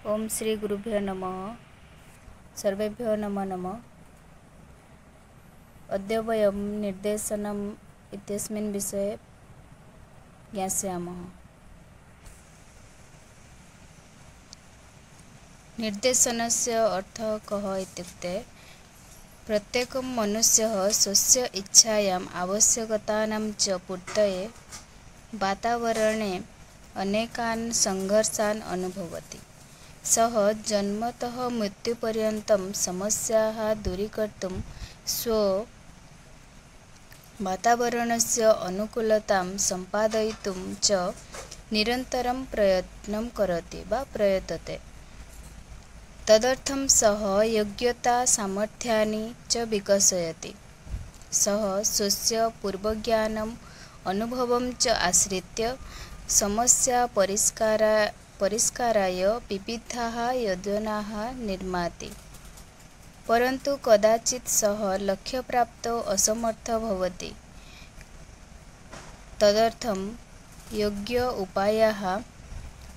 ओम श्री गुरुभ्यो नमः। सर्वेभ्यो नमो नमः। अद्य वयं निर्देशनम् इत्यस्मिन् विषये ज्ञास्यामः। निर्देशनस्य अर्थः कः इत्युक्ते प्रत्येकं मनुष्यः स्वस्य इच्छायाम् आवश्यकतानां च पूर्तये वातावरणे अनेकान् संघर्षान् अनुभवति। सः जन्मतः मृत्युपर्यन्तं समस्याः दूरीकर्तुं वातावरणस्य अनुकूलतां सम्पादयितुं च निरन्तरं प्रयत्नं करोति वा प्रयतते। तदर्थं सः योग्यता सामर्थ्यानि च विकसयति। सः स्वस्य पूर्वज्ञानम् अनुभवं च आश्रित्य समस्या परिष्काराय विविधाः योजनाः निर्माति। परन्तु कदाचित् सः लक्ष्यप्राप्तौ असमर्थः भवति। तदर्थं योग्य उपायः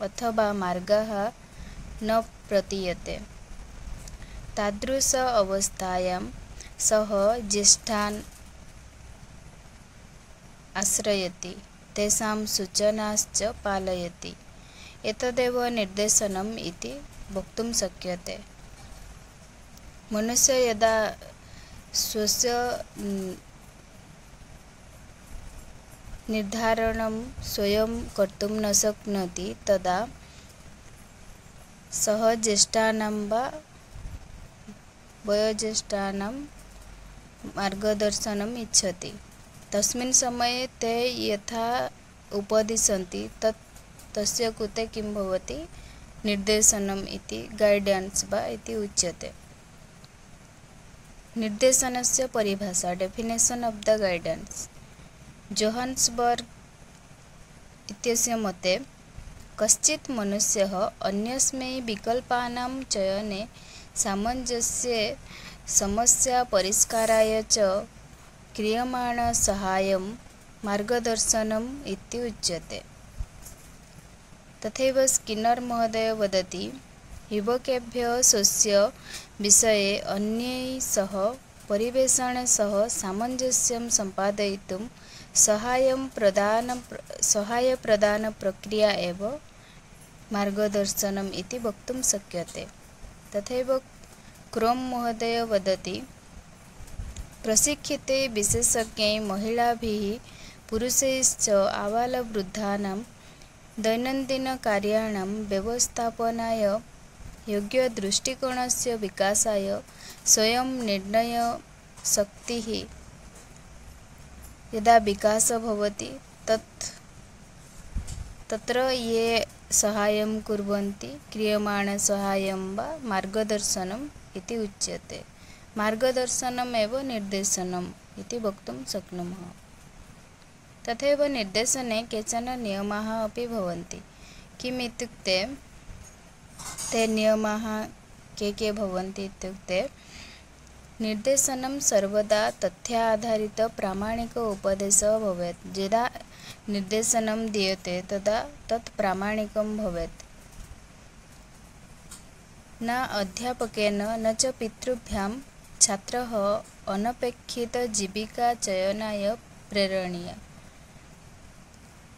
अथवा मार्गः न प्रतीयते। तादृश अवस्थायां सः ज्येष्ठान् आश्रयति, तेषां सूचनाश्च पालयति। एतदेव निर्देशनम् इति वक्तुं शक्यते। मनुष्य यदा स्वस्य निर्धारणं स्वयं कर्तुं न शक्नोति तदा सः ज्येष्ठानां वा वयोज्येष्ठानां मार्गदर्शनम् इच्छति। तस्मिन् समये ते यथा उपदिशन्ति तस्य कृते किं भवति, निर्देशनम् इति गाइडेन्स वा इति उच्यते। निर्देशनस्य परिभाषा, definition of the guidance. Johannesburg इत्यस्य मते कश्चित् मनुष्यः अन्यस्मै विकल्पानां चयने सामञ्जस्ये समस्या परिष्काराय च क्रियमाण सहायं मार्गदर्शनम् इति उच्यते। तथैव स्किनर महोदय वदति, युवकेभ्यः स्वस्य विषये अन्यैः सह परिवेशने सह सामञ्जस्यं सम्पादयितुं सहायप्रदानप्रक्रिया एव मार्गदर्शनम् इति वक्तुं शक्यते। तथैव क्रोम महोदय वदति, प्रशिक्षिते विशेषज्ञैः महिलाभिः पुरुषैश्च आबालवृद्धानां दैनन्दिनकार्याणां व्यवस्थापनाय योग्यदृष्टिकोणस्य विकासाय स्वयं निर्णयशक्तिः यदा विकासः भवति तत्र ये सहायं कुर्वन्ति क्रियमाणसहायं वा मार्गदर्शनम् इति उच्यते। मार्गदर्शनमेव निर्देशनम् इति वक्तुं शक्नुमः। तथैव निर्देशने केचन नियमाः अपि भवन्ति। किम् इत्युक्ते ते नियमाः के भवन्ति इत्युक्ते निर्देशनं सर्वदा तथ्याधारित प्रामाणिक उपदेशः भवेत्। यदा निर्देशनं दीयते तदा तत् प्रामाणिकं भवेत्। न अध्यापकेन न च पितृभ्यां छात्रः अनपेक्षितजीविकाचयनाय प्रेरणीयः।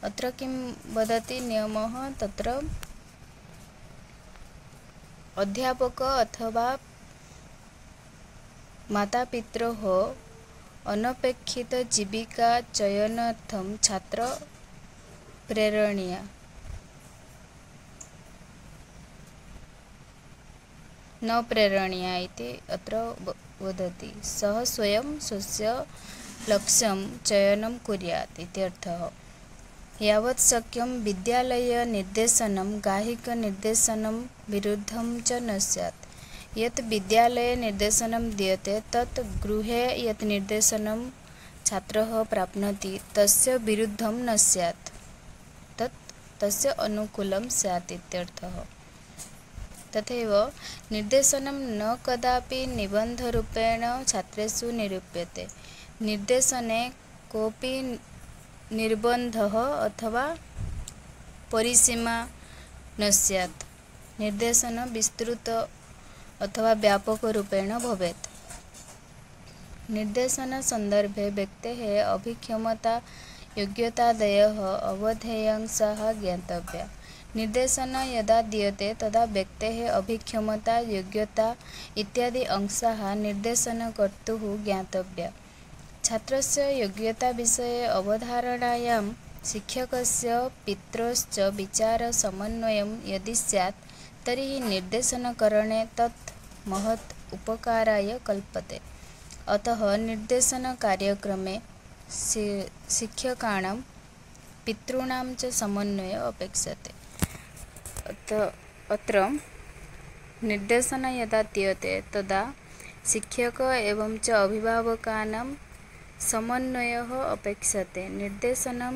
अत्र किं वदति नियमः, तत्र अध्यापक अथवा मातापित्रोः अनपेक्षितजीविकाचयनार्थं छात्र प्रेरणीयः। न प्रेरणीयः इति अत्र वदति। सः स्वयं स्वस्य लक्ष्यं चयनं कुर्यात् इति अर्थः। यावत् शक्यं विद्यालयनिर्देशनं गाहिकनिर्देशनं विरुद्धं च न स्यात्। यत् विद्यालये निर्देशनं दीयते तत् गृहे यत् निर्देशनं छात्रः प्राप्नोति तस्य विरुद्धं न स्यात्, तत् तस्य अनुकूलं स्यात् इत्यर्थः। तथैव निर्देशनं न कदापि निबन्धरूपेण छात्रेषु निरूप्यते। निर्देशने कोऽपि निर्बन्धः अथवा परिसीमा न स्यात्। निर्देशन विस्तृत अथवा व्यापक रूपेण भवेत्। निर्देशन संदर्भे व्यक्तेः अभिक्षमता योग्यतादयः अवधेयांशाः ज्ञातव्या। निर्देशन यदा दीयते तदा व्यक्तेः अभिक्षमता योग्यता इत्यादि अंशाः निर्देशन कर्तुः ज्ञातव्या। छात्रस्य योग्यता विषये अवधारणायां शिक्षकस्य पित्रोश्च विचार समन्वयं यदि स्यात् तर्हि निर्देशनकरणे तत् महत् उपकाराय कल्पते। अतः निर्देशनकार्यक्रमे शिक्षकाणां पितॄणां च समन्वयः अपेक्षते। अत्र निर्देशन यदा दीयते तदा शिक्षक एवं च अभिभावकानां समन्वयः अपेक्षते। निर्देशनं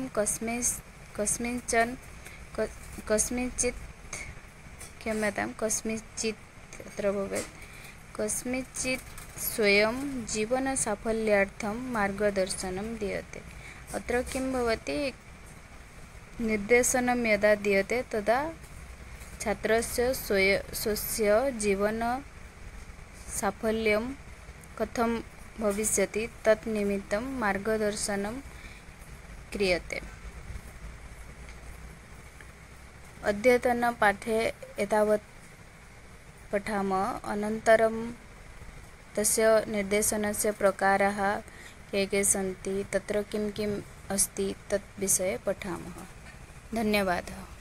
कस्मिंश्चित् स्वयं जीवनसाफल्यार्थं मार्गदर्शनं दीयते। अत्र किं भवति, निर्देशनं यदा दीयते तदा छात्रस्य स्वस्य जीवनसाफल्यं कथं भविष्यति तत् निमित्तं मार्गदर्शनं क्रियते। अद्यतनपाठे एतावत् पठामः। अनन्तरं तस्य निर्देशनस्य प्रकाराः के सन्ति, तत्र किं किम् अस्ति तत् विषये पठामः। धन्यवादः।